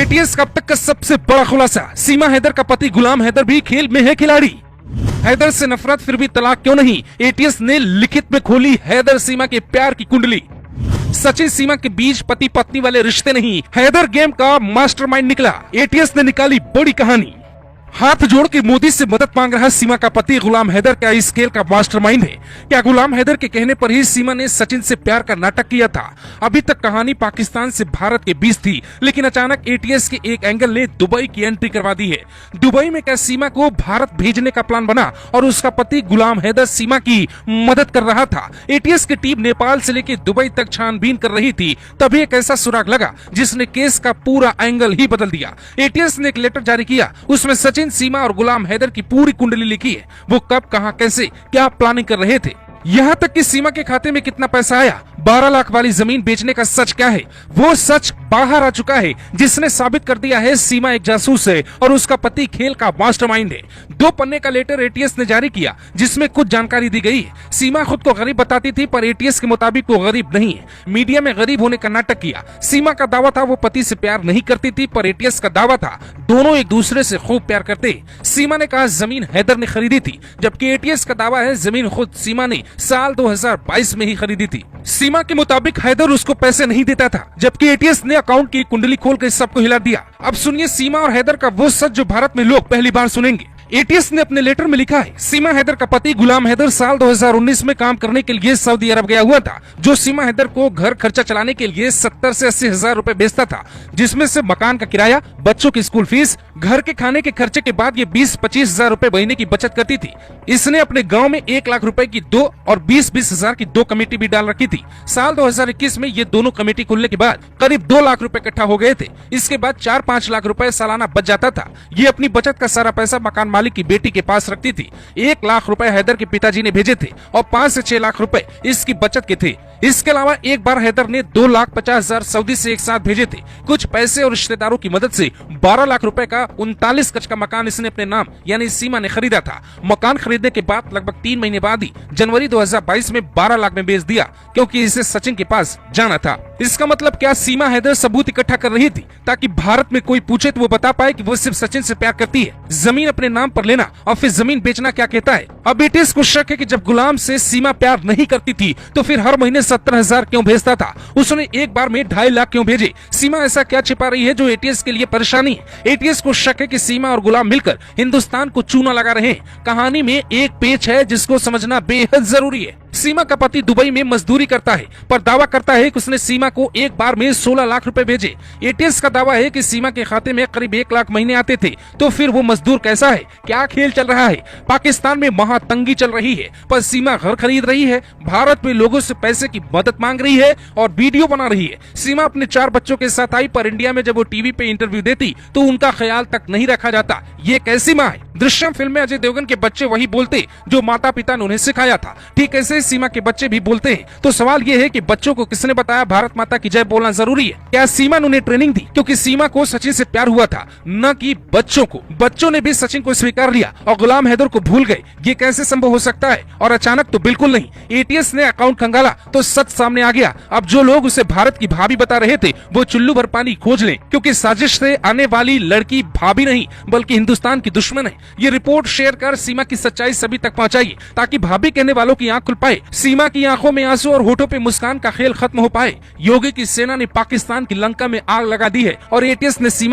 ATS का अब तक का सबसे बड़ा खुलासा, सीमा हैदर का पति गुलाम हैदर भी खेल में है खिलाड़ी। हैदर से नफरत फिर भी तलाक क्यों नहीं, एटीएस ने लिखित में खोली हैदर सीमा के प्यार की कुंडली। सचिन सीमा के बीच पति पत्नी वाले रिश्ते नहीं, हैदर गेम का मास्टरमाइंड निकला। एटीएस ने निकाली बड़ी कहानी। हाथ जोड़ के मोदी से मदद मांग रहा सीमा का पति गुलाम हैदर क्या इस खेल का मास्टरमाइंड है? क्या गुलाम हैदर के कहने पर ही सीमा ने सचिन से प्यार का नाटक किया था? अभी तक कहानी पाकिस्तान से भारत के बीच थी, लेकिन अचानक एटीएस के एक एंगल ने दुबई की एंट्री करवा दी है। दुबई में क्या सीमा को भारत भेजने का प्लान बना और उसका पति गुलाम हैदर सीमा की मदद कर रहा था? एटीएस की टीम नेपाल से लेकर दुबई तक छानबीन कर रही थी, तभी एक ऐसा सुराग लगा जिसने केस का पूरा एंगल ही बदल दिया। एटीएस ने एक लेटर जारी किया, उसमें सचिन, सीमा और गुलाम हैदर की पूरी कुंडली लिखी है। वो कब, कहां, कैसे, क्या प्लानिंग कर रहे थे, यहाँ तक कि सीमा के खाते में कितना पैसा आया, 12 लाख वाली जमीन बेचने का सच क्या है, वो सच बाहर आ चुका है, जिसने साबित कर दिया है सीमा एक जासूस है और उसका पति खेल का मास्टरमाइंड है। 2 पन्ने का लेटर एटीएस ने जारी किया, जिसमें कुछ जानकारी दी गई है। सीमा खुद को गरीब बताती थी, पर एटीएस के मुताबिक वो गरीब नहीं है। मीडिया में गरीब होने का नाटक किया। सीमा का दावा था वो पति से प्यार नहीं करती थी, पर एटीएस का दावा था दोनों एक दूसरे से खूब प्यार करते। सीमा ने कहा जमीन हैदर ने खरीदी थी, जबकि एटीएस का दावा है जमीन खुद सीमा ने साल 2022 में ही खरीदी थी। सीमा के मुताबिक हैदर उसको पैसे नहीं देता था, जबकि एटीएस ने अकाउंट की कुंडली खोलकर सबको हिला दिया। अब सुनिए सीमा और हैदर का वो सच जो भारत में लोग पहली बार सुनेंगे। एटीएस ने अपने लेटर में लिखा है, सीमा हैदर का पति गुलाम हैदर साल 2019 में काम करने के लिए सऊदी अरब गया हुआ था, जो सीमा हैदर को घर खर्चा चलाने के लिए 70 से 80 हजार रूपए बेचता था, जिसमें से मकान का किराया, बच्चों की स्कूल फीस, घर के खाने के खर्चे के बाद ये 20-25 हजार रूपए महीने की बचत करती थी। इसने अपने गाँव में 1 लाख रूपए की 2 और 20-20 हजार की 2 कमेटी भी डाल रखी थी। साल 2021 में ये दोनों कमेटी खुलने के बाद करीब 2 लाख रूपए इकट्ठा हो गए थे। इसके बाद 4-5 लाख रूपए सालाना बच जाता था। ये अपनी बचत का सारा पैसा मकान मालिक की बेटी के पास रखती थी। 1 लाख रुपए हैदर के पिताजी ने भेजे थे और 5 से 6 लाख रुपए इसकी बचत के थे। इसके अलावा एक बार हैदर ने 2,50,000 सऊदी से एक साथ भेजे थे। कुछ पैसे और रिश्तेदारों की मदद से 12 लाख रुपए का 39 गज का मकान इसने अपने नाम यानी सीमा ने खरीदा था। मकान खरीदने के बाद लगभग 3 महीने बाद ही जनवरी 2022 में 12 लाख में बेच दिया, क्योंकि इसे सचिन के पास जाना था। इसका मतलब क्या सीमा हैदर सबूत इकट्ठा कर रही थी ताकि भारत में कोई पूछे तो वो बता पाए कि वो सिर्फ सचिन से प्यार करती है। जमीन अपने नाम पर लेना और फिर जमीन बेचना क्या कहता है? अब एटीएस को शक है कि जब गुलाम से सीमा प्यार नहीं करती थी तो फिर हर महीने 70,000 क्यों भेजता था? उसने एक बार में 2.5 लाख क्यों भेजे? सीमा ऐसा क्या छिपा रही है जो एटीएस के लिए परेशानी है? एटीएस को शक है कि सीमा और गुलाम मिलकर हिंदुस्तान को चूना लगा रहे हैं। कहानी में एक पेच है जिसको समझना बेहद जरूरी है। सीमा का पति दुबई में मजदूरी करता है, पर दावा करता है कि उसने सीमा को एक बार में 16 लाख रुपए भेजे। एटीएस का दावा है कि सीमा के खाते में करीब 1 लाख महीने आते थे। तो फिर वो मजदूर कैसा है? क्या खेल चल रहा है? पाकिस्तान में महातंगी चल रही है, पर सीमा घर खरीद रही है, भारत में लोगों से पैसे की मदद मांग रही है और वीडियो बना रही है। सीमा अपने 4 बच्चों के साथ आई, पर इंडिया में जब वो टीवी पे इंटरव्यू देती तो उनका ख्याल तक नहीं रखा जाता। ये कैसी माँ है? दृश्यम फिल्म में अजय देवगन के बच्चे वही बोलते जो माता पिता ने उन्हें सिखाया था, ठीक ऐसे सीमा के बच्चे भी बोलते हैं। तो सवाल ये है कि बच्चों को किसने बताया भारत माता की जय बोलना जरूरी है? क्या सीमा ने उन्हें ट्रेनिंग दी? क्योंकि सीमा को सचिन से प्यार हुआ था, न कि बच्चों को। बच्चों ने भी सचिन को स्वीकार लिया और गुलाम हैदर को भूल गए। ये कैसे संभव हो सकता है? और अचानक तो बिल्कुल नहीं। एटीएस ने अकाउंट खंगाला तो सच सामने आ गया। अब जो लोग उसे भारत की भाभी बता रहे थे वो चुल्लू भर पानी खोज लें, क्योंकि साजिश से आने वाली लड़की भाभी नहीं बल्कि हिंदुस्तान की दुश्मन है। ये रिपोर्ट शेयर कर सीमा की सच्चाई सभी तक पहुंचाइए, ताकि भाभी कहने वालों की आंख खुल पाए, सीमा की आंखों में आंसू और होठों पे मुस्कान का खेल खत्म हो पाए। योगी की सेना ने पाकिस्तान की लंका में आग लगा दी है और एटीएस ने सीमा